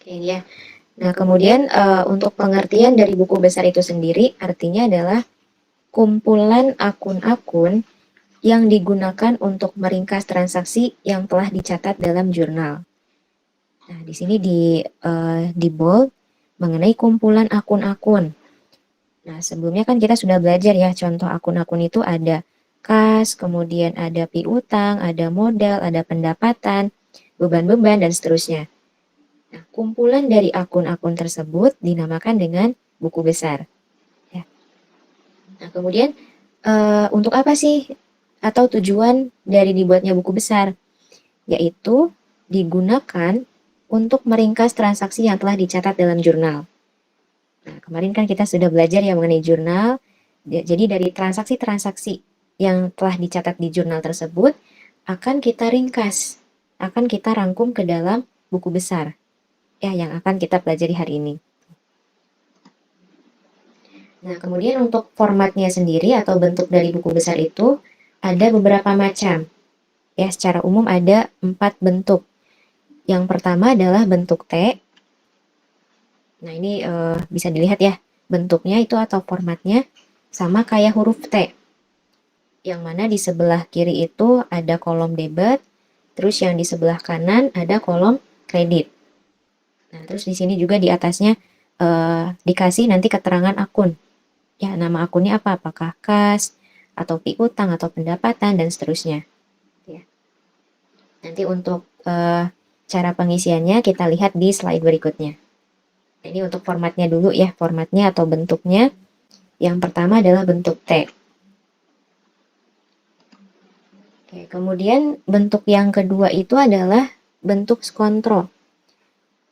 Ini ya. Nah, kemudian untuk pengertian dari buku besar itu sendiri artinya adalah kumpulan akun-akun yang digunakan untuk meringkas transaksi yang telah dicatat dalam jurnal. Nah, di sini di bold mengenai kumpulan akun-akun. Nah, sebelumnya kan kita sudah belajar ya, contoh akun-akun itu ada kas, kemudian ada piutang, ada modal, ada pendapatan, beban-beban, dan seterusnya. Nah, kumpulan dari akun-akun tersebut dinamakan dengan buku besar. Ya. Nah, kemudian untuk apa sih atau tujuan dari dibuatnya buku besar? Yaitu digunakan untuk meringkas transaksi yang telah dicatat dalam jurnal. Nah, kemarin kan kita sudah belajar ya mengenai jurnal. Jadi dari transaksi-transaksi yang telah dicatat di jurnal tersebut akan kita ringkas, akan kita rangkum ke dalam buku besar ya yang akan kita pelajari hari ini. Nah, kemudian untuk formatnya sendiri atau bentuk dari buku besar itu ada beberapa macam. Ya, secara umum ada 4 bentuk. Yang pertama adalah bentuk T. Nah, ini bisa dilihat ya, bentuknya itu atau formatnya sama kayak huruf T. Yang mana di sebelah kiri itu ada kolom debit, terus yang di sebelah kanan ada kolom kredit. Nah, terus di sini juga di atasnya dikasih nanti keterangan akun. Ya, nama akunnya apa? Apakah kas, atau piutang, atau pendapatan, dan seterusnya. Ya. Nanti untuk cara pengisiannya kita lihat di slide berikutnya. Ini untuk formatnya dulu ya, formatnya atau bentuknya. Yang pertama adalah bentuk T. Oke, kemudian bentuk yang kedua itu adalah bentuk skontrol.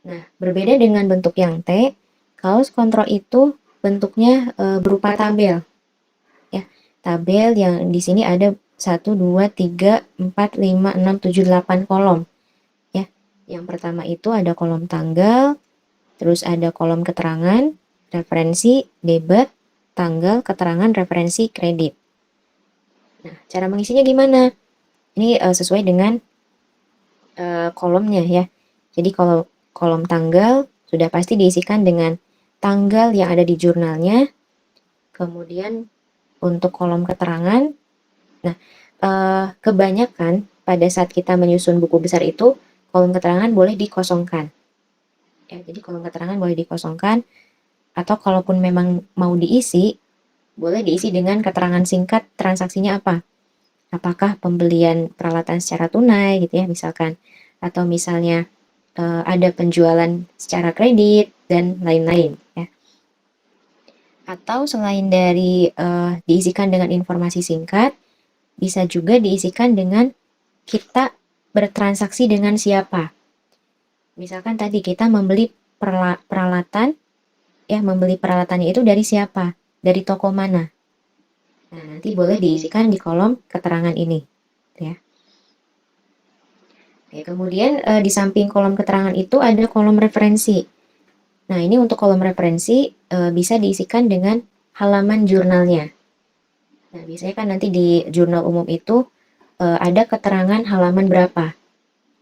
Nah, berbeda dengan bentuk yang T, kalau skontrol itu bentuknya berupa tabel. Ya, tabel yang di sini ada 1, 2, 3, 4, 5, 6, 7, 8 kolom. Ya, yang pertama itu ada kolom tanggal, terus ada kolom keterangan, referensi, debit, tanggal, keterangan, referensi, kredit. Nah, cara mengisinya gimana? Ini sesuai dengan kolomnya ya. Jadi kalau kolom tanggal sudah pasti diisikan dengan tanggal yang ada di jurnalnya. Kemudian untuk kolom keterangan, nah kebanyakan pada saat kita menyusun buku besar itu kolom keterangan boleh dikosongkan. Ya, jadi kolom keterangan boleh dikosongkan atau kalaupun memang mau diisi, boleh diisi dengan keterangan singkat transaksinya apa. Apakah pembelian peralatan secara tunai gitu ya misalkan, atau misalnya ada penjualan secara kredit dan lain-lain ya. Atau selain dari diisikan dengan informasi singkat, bisa juga diisikan dengan kita bertransaksi dengan siapa. Misalkan tadi kita membeli peralatan, ya membeli peralatannya itu dari siapa, dari toko mana. Nah, nanti boleh diisikan di kolom keterangan ini, ya. Oke, kemudian di samping kolom keterangan itu ada kolom referensi. Nah, ini untuk kolom referensi bisa diisikan dengan halaman jurnalnya. Nah, biasanya kan nanti di jurnal umum itu ada keterangan halaman berapa.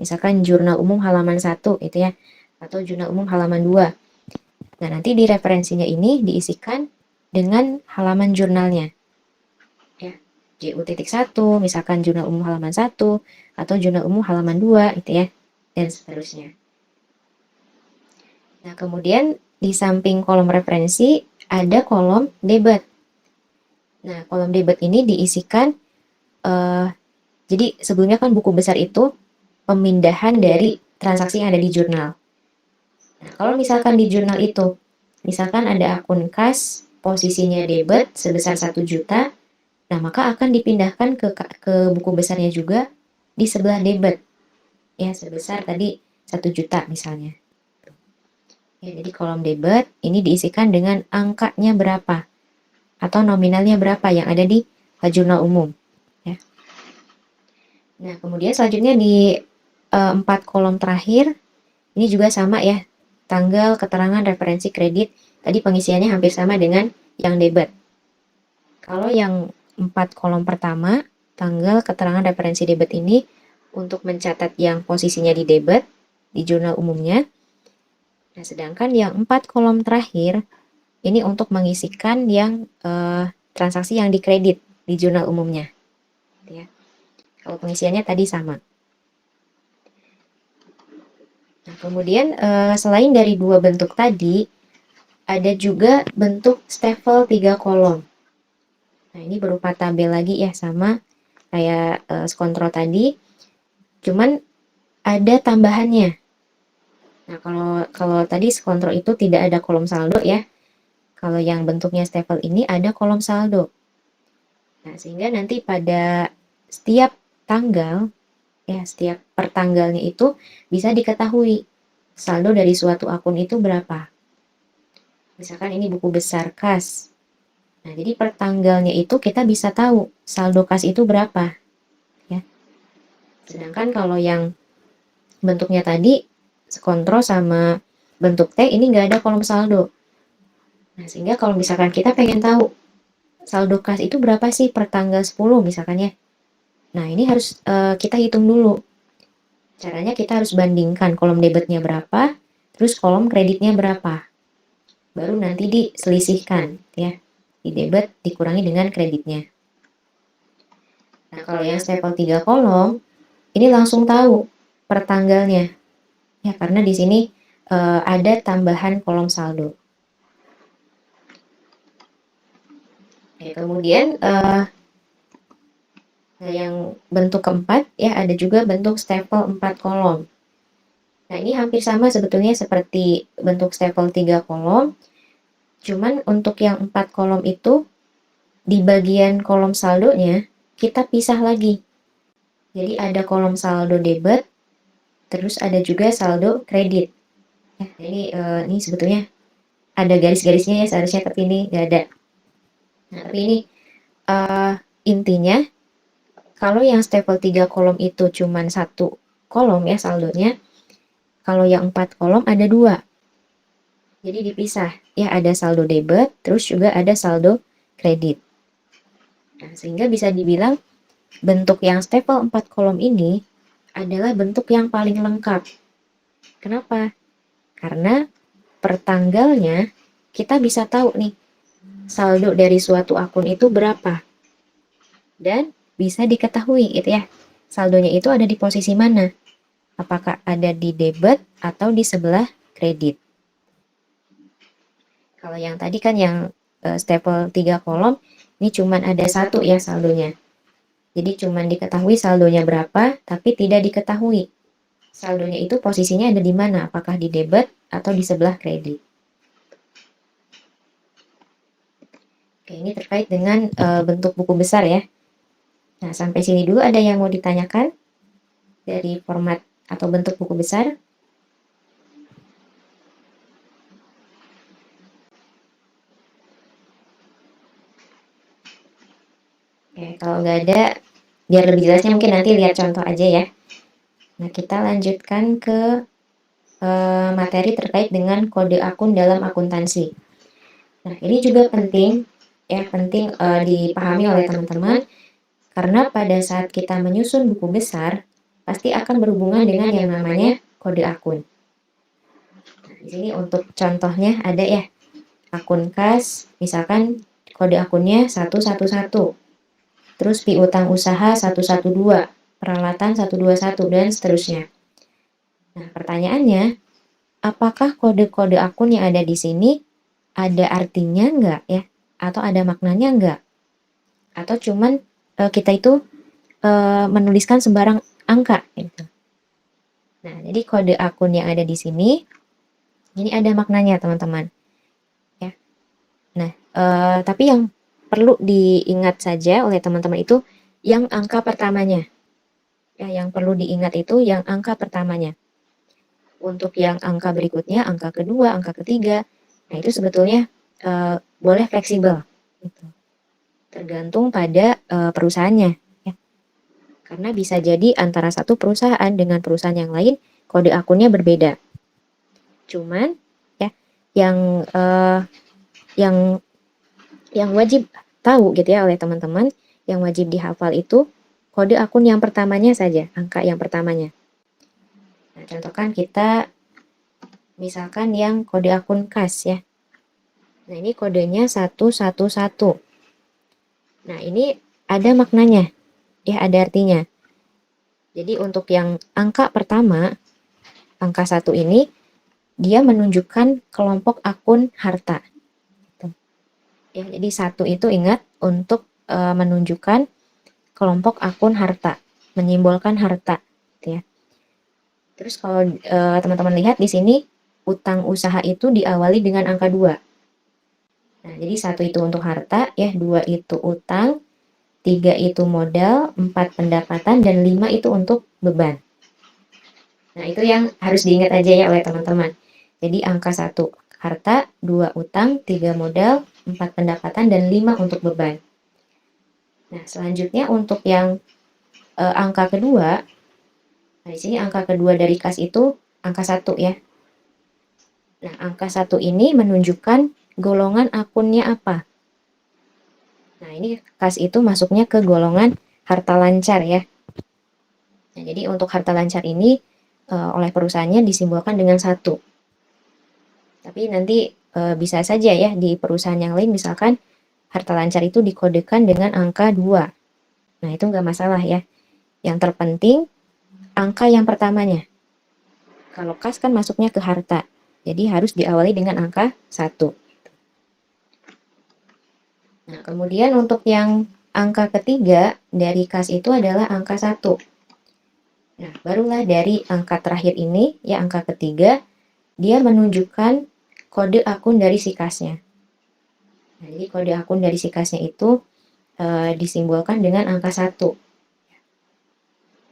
Misalkan jurnal umum halaman 1 itu ya, atau jurnal umum halaman 2. Nah, nanti di referensinya ini diisikan dengan halaman jurnalnya. Ya, JU.1, misalkan jurnal umum halaman 1, atau jurnal umum halaman 2, gitu ya, dan seterusnya. Nah, kemudian di samping kolom referensi, ada kolom debit. Nah, kolom debit ini diisikan, jadi sebelumnya kan buku besar itu pemindahan dari transaksi yang ada di jurnal. Nah, kalau misalkan di jurnal itu, misalkan ada akun kas, posisinya debit sebesar 1 juta, nah maka akan dipindahkan ke buku besarnya juga di sebelah debit. Ya, sebesar tadi 1 juta misalnya. Ya, jadi kolom debit ini diisikan dengan angkanya berapa atau nominalnya berapa yang ada di jurnal umum. Ya. Nah, kemudian selanjutnya di 4 kolom terakhir, ini juga sama ya, tanggal, keterangan, referensi, kredit. Tadi pengisiannya hampir sama dengan yang debit. Kalau yang 4 kolom pertama, tanggal, keterangan, referensi, debit ini untuk mencatat yang posisinya di debit, di jurnal umumnya. Nah, sedangkan yang 4 kolom terakhir ini untuk mengisikan yang transaksi yang dikredit di jurnal umumnya. Ya. Kalau pengisiannya tadi sama. Nah, kemudian selain dari dua bentuk tadi, ada juga bentuk staple 3 kolom. Nah, ini berupa tabel lagi ya, sama kayak skontrol tadi, cuman ada tambahannya. Nah, kalau tadi skontrol itu tidak ada kolom saldo ya. Kalau yang bentuknya staple ini ada kolom saldo. Nah, sehingga nanti pada setiap tanggal, ya setiap pertanggalnya itu bisa diketahui saldo dari suatu akun itu berapa. Misalkan ini buku besar kas. Nah, jadi pertanggalnya itu kita bisa tahu saldo kas itu berapa. Ya. Sedangkan kalau yang bentuknya tadi, kontrol sama bentuk T ini nggak ada kolom saldo. Nah, sehingga kalau misalkan kita pengen tahu saldo kas itu berapa sih per tanggal 10 misalkan ya. Nah, ini harus kita hitung dulu. Caranya kita harus bandingkan kolom debitnya berapa, terus kolom kreditnya berapa. Baru nanti diselisihkan ya. Di debit dikurangi dengan kreditnya. Nah, kalau yang staple 3 kolom, ini langsung tahu per tanggalnya. Ya, karena di sini ada tambahan kolom saldo. Oke, kemudian yang bentuk keempat ya ada juga bentuk staple 4 kolom. Nah, ini hampir sama sebetulnya seperti bentuk staple 3 kolom. Cuman untuk yang 4 kolom itu di bagian kolom saldonya kita pisah lagi. Jadi ada kolom saldo debit, terus ada juga saldo kredit. Ya, ini sebetulnya ada garis-garisnya ya seharusnya, tapi ini nggak ada. Nah, tapi ini intinya kalau yang staple 3 kolom itu cuma satu kolom ya saldonya, kalau yang 4 kolom ada dua. Jadi dipisah, ya ada saldo debit, terus juga ada saldo kredit. Nah, sehingga bisa dibilang bentuk yang staple 4 kolom ini adalah bentuk yang paling lengkap. Kenapa? Karena per tanggalnya kita bisa tahu nih saldo dari suatu akun itu berapa. Dan bisa diketahui gitu ya, saldonya itu ada di posisi mana. Apakah ada di debit atau di sebelah kredit. Kalau yang tadi kan yang staple 3 kolom, ini cuman ada satu ya saldonya. Jadi cuman diketahui saldonya berapa, tapi tidak diketahui saldonya itu posisinya ada di mana, apakah di debit atau di sebelah kredit. Oke, ini terkait dengan bentuk buku besar ya. Nah, sampai sini dulu ada yang mau ditanyakan dari format atau bentuk buku besar? Oke, kalau nggak ada, biar lebih jelasnya mungkin nanti lihat contoh aja ya. Nah, kita lanjutkan ke materi terkait dengan kode akun dalam akuntansi. Nah, ini juga penting ya, penting dipahami oleh teman-teman karena pada saat kita menyusun buku besar pasti akan berhubungan dengan yang namanya kode akun. Nah, di sini untuk contohnya ada ya, akun kas, misalkan kode akunnya 111, terus piutang usaha 112, peralatan 121 dan seterusnya. Nah, pertanyaannya, apakah kode-kode akun yang ada di sini ada artinya enggak ya? Atau ada maknanya enggak? Atau cuman kita itu menuliskan sembarang angka gitu. Nah, jadi kode akun yang ada di sini ini ada maknanya, teman-teman. Ya. Nah, tapi yang perlu diingat saja oleh teman-teman itu yang angka pertamanya. Ya, yang perlu diingat itu yang angka pertamanya. Untuk yang angka berikutnya, angka kedua, angka ketiga, nah itu sebetulnya boleh fleksibel. Gitu. Tergantung pada perusahaannya. Ya. Karena bisa jadi antara satu perusahaan dengan perusahaan yang lain, kode akunnya berbeda. Cuman ya yang yang wajib tahu gitu ya oleh teman-teman, yang wajib dihafal itu kode akun yang pertamanya saja, angka yang pertamanya. Nah, contohkan kita misalkan yang kode akun kas ya. Nah, ini kodenya 111. Nah, ini ada maknanya, ya ada artinya. Jadi untuk yang angka pertama, angka 1 ini, dia menunjukkan kelompok akun harta. Ya, jadi 1 itu ingat untuk menunjukkan kelompok akun harta, menyimbolkan harta, gitu ya. Terus kalau teman-teman lihat di sini, utang usaha itu diawali dengan angka 2. Nah, jadi 1 itu untuk harta, ya, 2 itu utang, 3 itu modal, 4 pendapatan, dan 5 itu untuk beban. Nah, itu yang harus diingat aja ya oleh teman-teman. Jadi angka 1 harta, 2 utang, 3 modal, 4 pendapatan, dan 5 untuk beban. Nah, selanjutnya untuk yang angka kedua, nah di sini angka kedua dari kas itu angka 1 ya. Nah, angka 1 ini menunjukkan golongan akunnya apa. Nah, ini kas itu masuknya ke golongan harta lancar ya. Nah, jadi untuk harta lancar ini oleh perusahaannya disimbolkan dengan 1. Tapi nanti bisa saja ya di perusahaan yang lain misalkan harta lancar itu dikodekan dengan angka 2. Nah, itu nggak masalah ya. Yang terpenting angka yang pertamanya. Kalau kas kan masuknya ke harta. Jadi harus diawali dengan angka 1. Nah, kemudian untuk yang angka ketiga dari kas itu adalah angka 1. Nah, barulah dari angka terakhir ini, ya angka ketiga, dia menunjukkan kode akun dari si kasnya. Nah, jadi kode akun dari si kasnya itu disimbolkan dengan angka 1.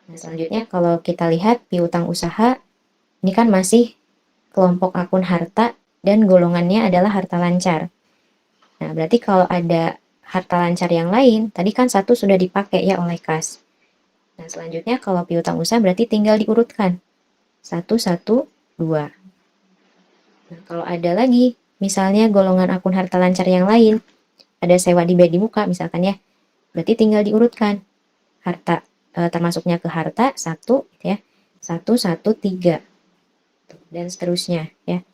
Nah, selanjutnya kalau kita lihat piutang usaha, ini kan masih kelompok akun harta dan golongannya adalah harta lancar. Nah, berarti kalau ada harta lancar yang lain, tadi kan 1 sudah dipakai ya oleh kas. Nah, selanjutnya kalau piutang usaha berarti tinggal diurutkan. 1, 1, 2. Nah, kalau ada lagi, misalnya golongan akun harta lancar yang lain, ada sewa dibayar di muka misalkan ya, berarti tinggal diurutkan. Harta, termasuknya ke harta, 1, gitu ya. 1, 1, 3. Dan seterusnya ya.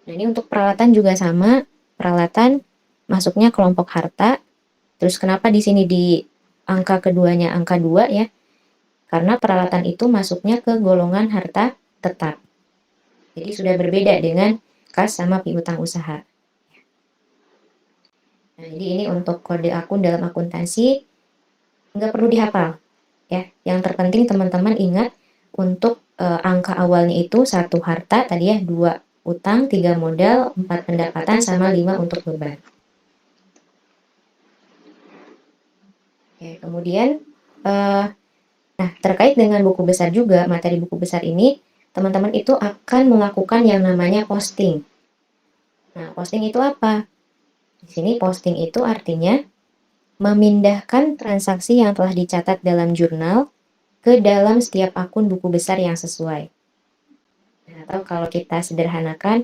Nah, ini untuk peralatan juga sama, peralatan masuknya kelompok harta. Terus kenapa di sini di angka keduanya angka 2 ya? Karena peralatan itu masuknya ke golongan harta tetap. Jadi sudah berbeda dengan kas sama piutang usaha. Nah, jadi ini untuk kode akun dalam akuntansi nggak perlu dihafal ya. Yang terpenting teman-teman ingat untuk angka awalnya itu 1 harta tadi ya, 2 utang, 3 modal, 4 pendapatan, sama 5 untuk beban. Oke, kemudian nah, terkait dengan buku besar juga, materi buku besar ini, teman-teman itu akan melakukan yang namanya posting. Nah, posting itu apa? Di sini posting itu artinya memindahkan transaksi yang telah dicatat dalam jurnal ke dalam setiap akun buku besar yang sesuai. Nah, atau kalau kita sederhanakan,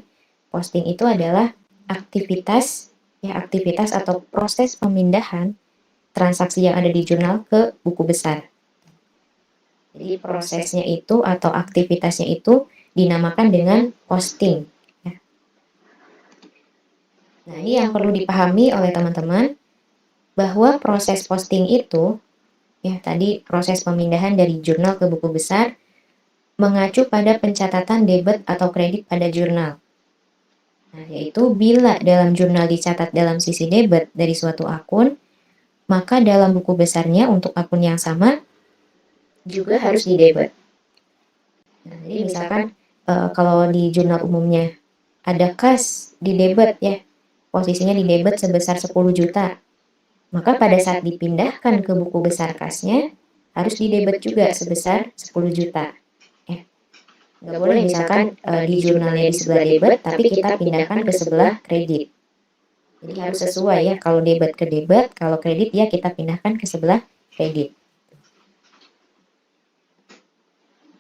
posting itu adalah aktivitas atau proses pemindahan transaksi yang ada di jurnal ke buku besar. Jadi prosesnya itu atau aktivitasnya itu dinamakan dengan posting. Nah, ini yang perlu dipahami oleh teman-teman, bahwa proses posting itu, ya tadi proses pemindahan dari jurnal ke buku besar, mengacu pada pencatatan debit atau kredit pada jurnal. Nah, yaitu bila dalam jurnal dicatat dalam sisi debit dari suatu akun, maka dalam buku besarnya untuk akun yang sama juga harus di debit. Nah, jadi misalkan kalau di jurnal umumnya ada kas di debit ya, posisinya di debit sebesar 10 juta, maka pada saat dipindahkan ke buku besar kasnya harus di debit juga sebesar 10 juta. Nggak boleh misalkan di jurnalnya di sebelah debit, tapi kita pindahkan ke sebelah kredit. Jadi harus sesuai ya, kalau debit ke debit, kalau kredit ya kita pindahkan ke sebelah kredit.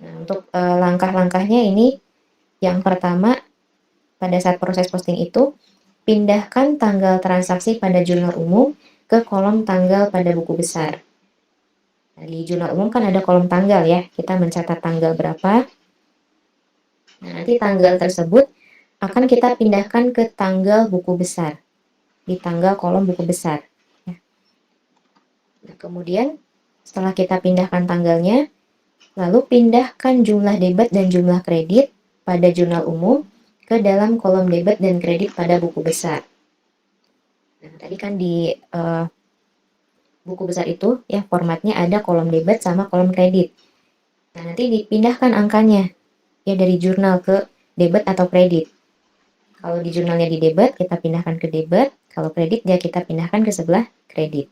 Nah, untuk langkah-langkahnya ini, yang pertama pada saat proses posting itu, pindahkan tanggal transaksi pada jurnal umum ke kolom tanggal pada buku besar. Nah, di jurnal umum kan ada kolom tanggal ya, kita mencatat tanggal berapa, Nah, nanti tanggal tersebut akan kita pindahkan ke tanggal buku besar, di tanggal kolom buku besar. Nah, kemudian setelah kita pindahkan tanggalnya, lalu pindahkan jumlah debit dan jumlah kredit pada jurnal umum ke dalam kolom debit dan kredit pada buku besar. Nah, tadi kan di buku besar itu ya formatnya ada kolom debit sama kolom kredit. Nah, nanti dipindahkan angkanya ya dari jurnal ke debit atau kredit. Kalau di jurnalnya di debit, kita pindahkan ke debit. Kalau kredit ya kita pindahkan ke sebelah kredit.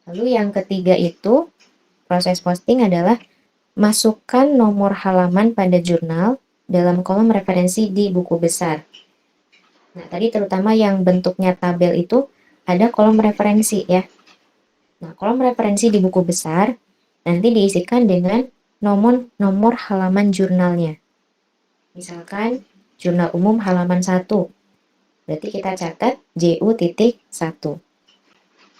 Lalu yang ketiga itu, proses posting adalah masukkan nomor halaman pada jurnal dalam kolom referensi di buku besar. Nah, tadi terutama yang bentuknya tabel itu ada kolom referensi ya. Nah, kolom referensi di buku besar nanti diisikan dengan nomor halaman jurnalnya. Misalkan jurnal umum halaman 1. Berarti kita catat JU.1.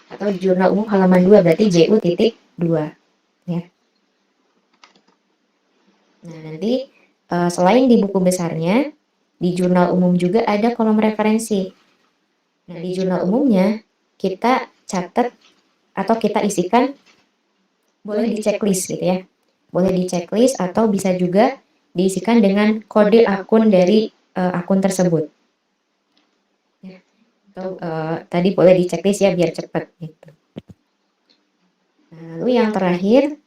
Atau jurnal umum halaman 2 berarti JU.2 ya. Nah, nanti selain di buku besarnya, di jurnal umum juga ada kolom referensi. Nah, di jurnal umumnya kita catat atau kita isikan boleh di checklist gitu ya. Boleh di checklist atau bisa juga diisikan dengan kode akun dari akun tersebut. Ya. Atau tadi boleh di checklist ya biar cepat gitu. Lalu yang terakhir,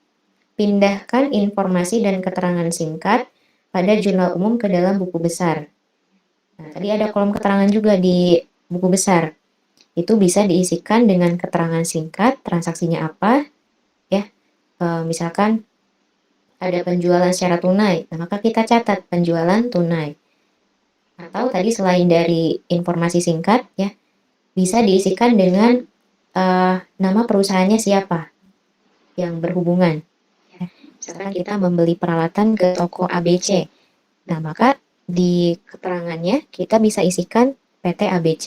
pindahkan informasi dan keterangan singkat pada jurnal umum ke dalam buku besar. Nah, tadi ada kolom keterangan juga di buku besar. Itu bisa diisikan dengan keterangan singkat, transaksinya apa, ya. Misalkan ada penjualan secara tunai, nah maka kita catat penjualan tunai. Atau tadi selain dari informasi singkat, ya, bisa diisikan dengan nama perusahaannya siapa yang berhubungan. Misalkan kita membeli peralatan ke toko ABC. Nah, maka di keterangannya kita bisa isikan PT ABC.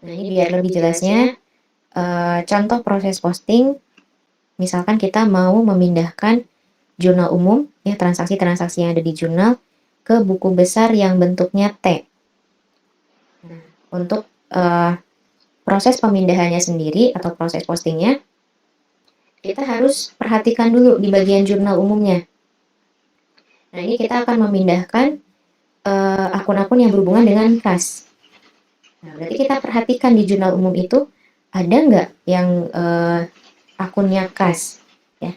Nah, ini biar lebih jelasnya, contoh proses posting, misalkan kita mau memindahkan jurnal umum, ya transaksi-transaksi yang ada di jurnal, ke buku besar yang bentuknya T. Nah, untuk proses pemindahannya sendiri atau proses postingnya, kita harus perhatikan dulu di bagian jurnal umumnya. Nah, ini kita akan memindahkan akun-akun yang berhubungan dengan kas. Nah, berarti kita perhatikan di jurnal umum itu ada nggak yang akunnya kas, ya.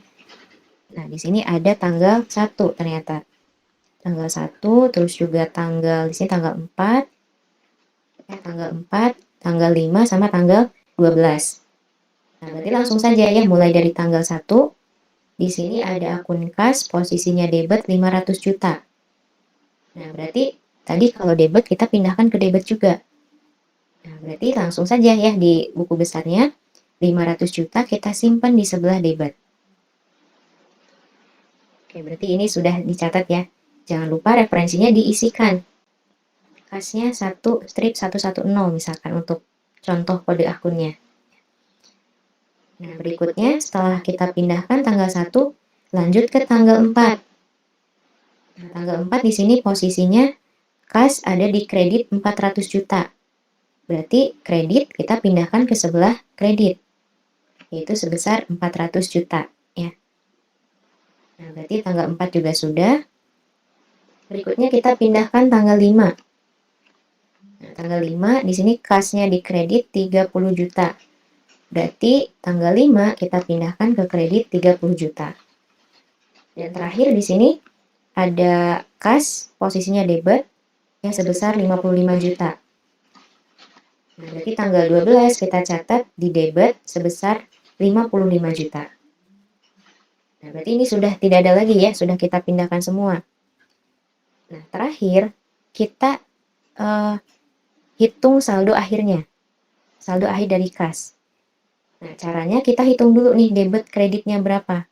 Nah, di sini ada tanggal 1 ternyata. Tanggal 1, terus juga tanggal di sini tanggal 4, tanggal 5 sama tanggal 12. Nah, berarti langsung saja ya mulai dari tanggal 1. Di sini ada akun kas, posisinya debit 500 juta. Nah, berarti tadi kalau debit kita pindahkan ke debit juga. Nah, berarti langsung saja ya di buku besarnya 500 juta kita simpan di sebelah debit. Oke, berarti ini sudah dicatat ya. Jangan lupa referensinya diisikan. Kasnya 1-110 misalkan untuk contoh kode akunnya. Nah, berikutnya setelah kita pindahkan tanggal 1, lanjut ke tanggal 4. Nah, tanggal 4 di sini posisinya kas ada di kredit 400 juta. Berarti kredit kita pindahkan ke sebelah kredit, yaitu sebesar 400 juta. Ya. Nah, berarti tanggal 4 juga sudah. Berikutnya kita pindahkan tanggal 5. Nah, tanggal 5 di sini kasnya di kredit 30 juta. Berarti tanggal 5 kita pindahkan ke kredit 30 juta. Dan terakhir di sini ada kas posisinya debit yang sebesar 55 juta. Nah, berarti tanggal 12 kita catat di debit sebesar 55 juta. Nah, berarti ini sudah tidak ada lagi ya, sudah kita pindahkan semua. Nah, terakhir kita hitung saldo akhirnya. Saldo akhir dari kas. Nah, caranya kita hitung dulu nih debit kreditnya berapa.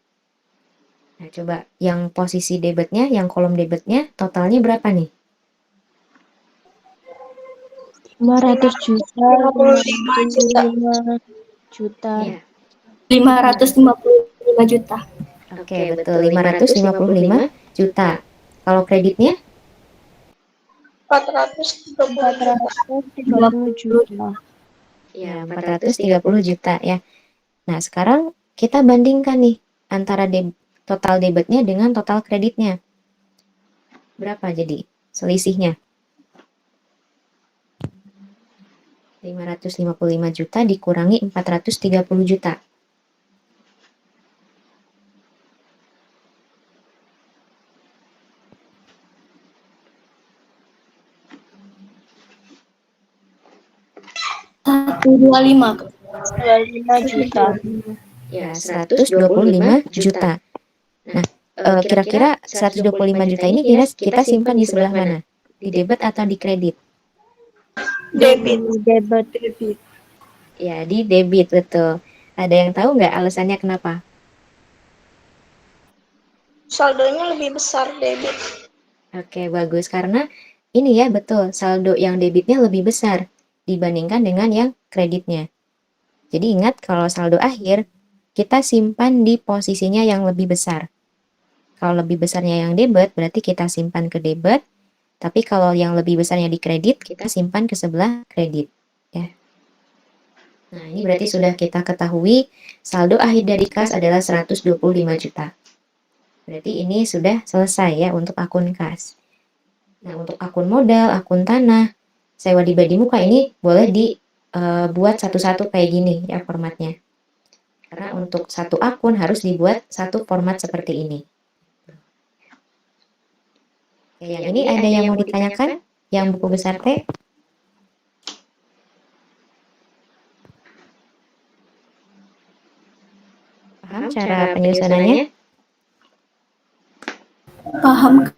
Nah, coba yang posisi debitnya, yang kolom debitnya totalnya berapa nih? 500 juta, 55 juta. Ya. 550 5 juta. Oke, betul. 555 juta. Kalau kreditnya? 430 juta. Ya, 430 juta ya. Nah, sekarang kita bandingkan nih antara total debitnya dengan total kreditnya. Berapa jadi selisihnya? 555 juta dikurangi 430 juta. Dua lima juta. Ya, 125 juta. Nah, kira-kira 125 juta ini kita simpan di sebelah mana? Di debit atau di kredit? Debit. Ya, di debit, betul. Ada yang tahu nggak alasannya kenapa? Saldonya lebih besar debit. Oke, bagus. Karena ini ya, betul, saldo yang debitnya lebih besar dibandingkan dengan yang kreditnya. Jadi ingat, kalau saldo akhir, kita simpan di posisinya yang lebih besar. Kalau lebih besarnya yang debit, berarti kita simpan ke debit. Tapi kalau yang lebih besarnya di kredit, kita simpan ke sebelah kredit. Ya. Nah, ini berarti sudah kita ketahui saldo akhir dari kas adalah 125 juta. Berarti ini sudah selesai ya untuk akun kas. Nah, untuk akun modal, akun tanah, sewa di badi muka ini boleh dibuat satu-satu kayak gini ya formatnya. Karena untuk satu akun harus dibuat satu format seperti ini. Oke, yang ini ada yang mau ditanyakan? Yang buku besar T? Paham cara penyusunannya? Paham.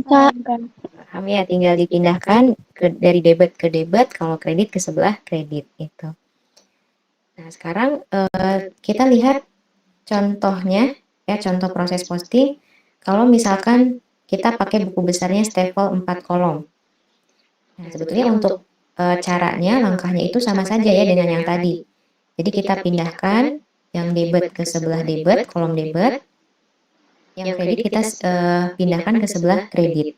Kak. Paham ya, tinggal dipindahkan dari debit ke debit, kalau kredit ke sebelah kredit gitu. Nah, sekarang kita lihat contohnya ya, contoh proses posting. Kalau misalkan kita pakai buku besarnya Staples 4 kolom. Nah, sebetulnya untuk caranya, langkahnya itu sama saja ya dengan yang tadi. Jadi kita pindahkan yang debit ke sebelah debit, kolom debit. Yang kredit kita pindahkan ke sebelah kredit.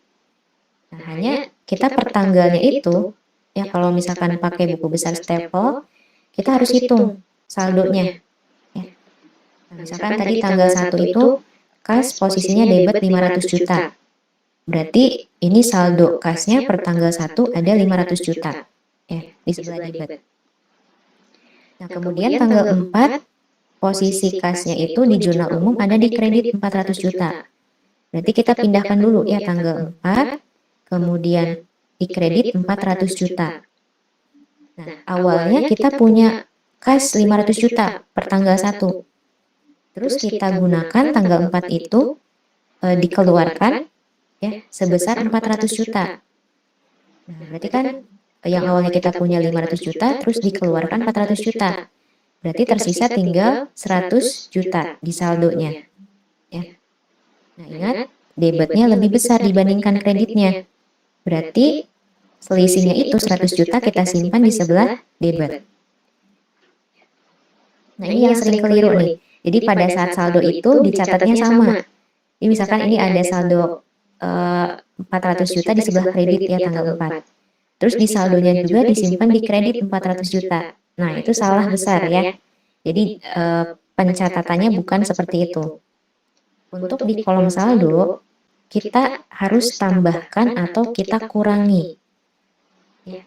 Nah, hanya kita per tanggalnya itu, ya kalau misalkan pakai buku besar Staples, kita harus hitung saldonya. Ya. Nah, misalkan tadi tanggal 1 itu kas posisinya debit 500 juta. Berarti ini saldo kasnya per tanggal 1 ada 500 juta. Ya, di sebelah debit. Nah, kemudian tanggal 4 posisi kasnya itu di jurnal umum ada di kredit 400 juta. Berarti kita pindahkan dulu ya tanggal 4, kemudian di kredit 400 juta. Nah, awalnya kita punya kas 500 juta per tanggal 1. Terus kita gunakan tanggal 4 itu dikeluarkan ya sebesar 400 juta. Nah, berarti kan yang awalnya kita punya 500 juta terus dikeluarkan 400 juta. Berarti tersisa tinggal 100 juta di saldonya. Ya. Nah, ingat debitnya lebih besar dibandingkan kreditnya. Berarti selisihnya itu 100 juta kita simpan di sebelah debit. Nah, ini yang sering keliru nih. Jadi pada saat saldo itu dicatatnya sama. Jadi misalkan ini ada saldo 400 juta di sebelah kredit ya tanggal 4. Terus di saldonya juga disimpan di kredit 400 juta. Nah, itu salah besar ya. Jadi pencatatannya bukan seperti itu. Untuk di kolom saldo, kita harus tambahkan atau kita kurangi. Ya.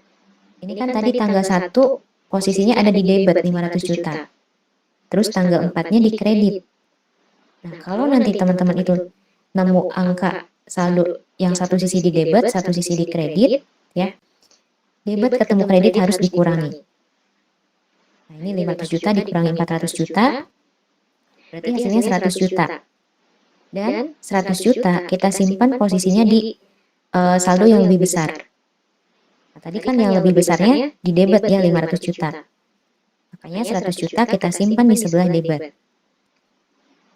Ini kan tadi tanggal 1 posisinya ada di debit 500 juta. Terus tanggal 4-nya di kredit. Nah, kalau nanti teman-teman itu nemu angka saldo yang satu sisi di debit, satu sisi di kredit, ya. Debit ketemu kredit harus dikurangi. Nah, ini 500 juta dikurangi 400 juta, berarti hasilnya 100 juta. Dan 100 juta kita simpan posisinya di saldo yang lebih besar. Nah, tadi kan yang lebih besarnya di debit ya 500 juta. Makanya 100 juta kita simpan di sebelah debit.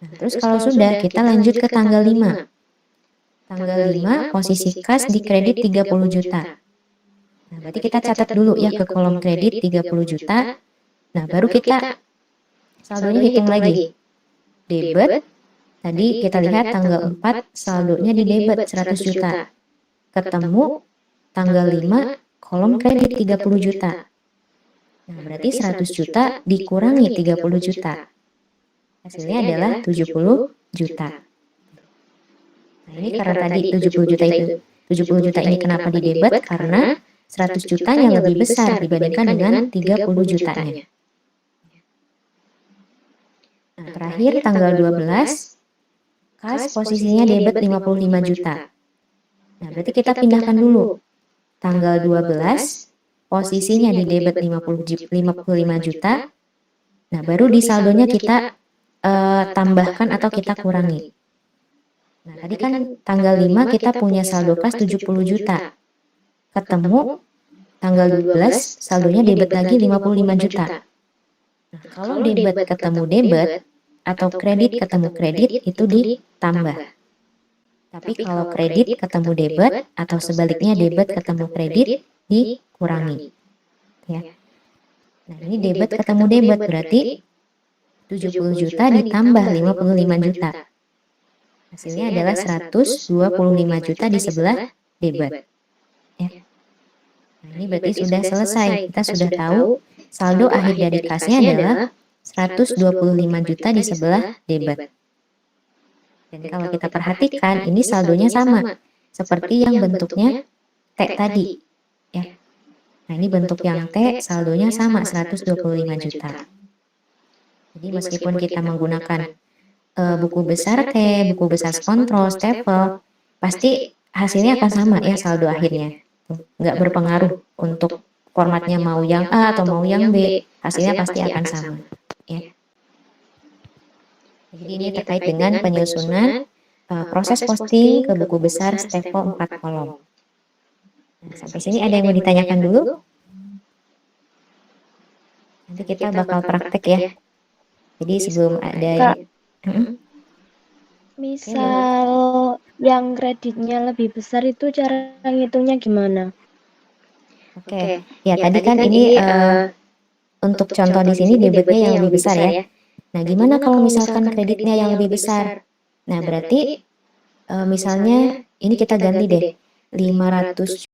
Nah, terus kalau sudah kita lanjut ke tanggal 5. Tanggal 5 posisi kas di kredit 30 juta. Nah, berarti kita catat dulu ya ke kolom kredit 30 juta. Nah, baru kita saldonya hitung lagi. debit. Tadi kita lihat tanggal 4 saldonya di debit 100 juta. Ketemu tanggal 5 kolom kredit 30 juta. Nah, berarti 100 juta dikurangi 30 juta. Hasilnya adalah 70 juta. Nah, ini karena tadi 70 juta itu 70 juta ini kenapa di debit? Karena 100 jutanya lebih besar dibandingkan dengan 30 jutanya. Nah, terakhir tanggal 12 kas posisinya debit 55 juta. Nah, berarti kita pindahkan dulu. Tanggal 12 posisinya di debit 55 juta. Nah, baru di saldonya kita tambahkan atau kita kurangi. Nah, tadi kan tanggal 5 kita punya saldo kas 70 juta. Ketemu tanggal 12 saldonya debit lagi 55 juta. Nah, kalau debit ketemu debit atau kredit ketemu kredit itu ditambah. Tapi kalau kredit ketemu debit atau sebaliknya debit ketemu kredit dikurangi. Ya. Nah, ini debit ketemu debit berarti 70 juta ditambah 55 juta. Hasilnya adalah 125 juta di sebelah debit. Ya. Nah, ini berarti sudah selesai. Kita sudah tahu saldo akhir dari kasnya adalah 125 juta di sebelah debit. Dan kalau kita perhatikan ini saldonya sama seperti yang bentuknya T tadi. Ya. Nah, ini bentuk yang T saldonya sama 125 juta. Jadi meskipun kita menggunakan buku besar T, buku besar kontrol, stapel, pasti hasilnya akan sama ya saldo akhirnya. Nggak berpengaruh untuk formatnya mau yang A atau mau yang B, hasilnya pasti akan sama. Ya. Jadi ini terkait dengan penyusunan proses posting ke buku besar stapel 4 kolom. Nah, sampai sini ada yang mau ditanyakan dulu? Nanti kita bakal praktek ya. Jadi sebelum ada Misal yang kreditnya lebih besar itu cara ngitungnya gimana? Oke, ya tadi kan ini untuk contoh di sini debitnya yang lebih besar ya. Nah, gimana kalau misalkan kreditnya yang lebih besar? Nah, berarti misalnya ini kita ganti deh 500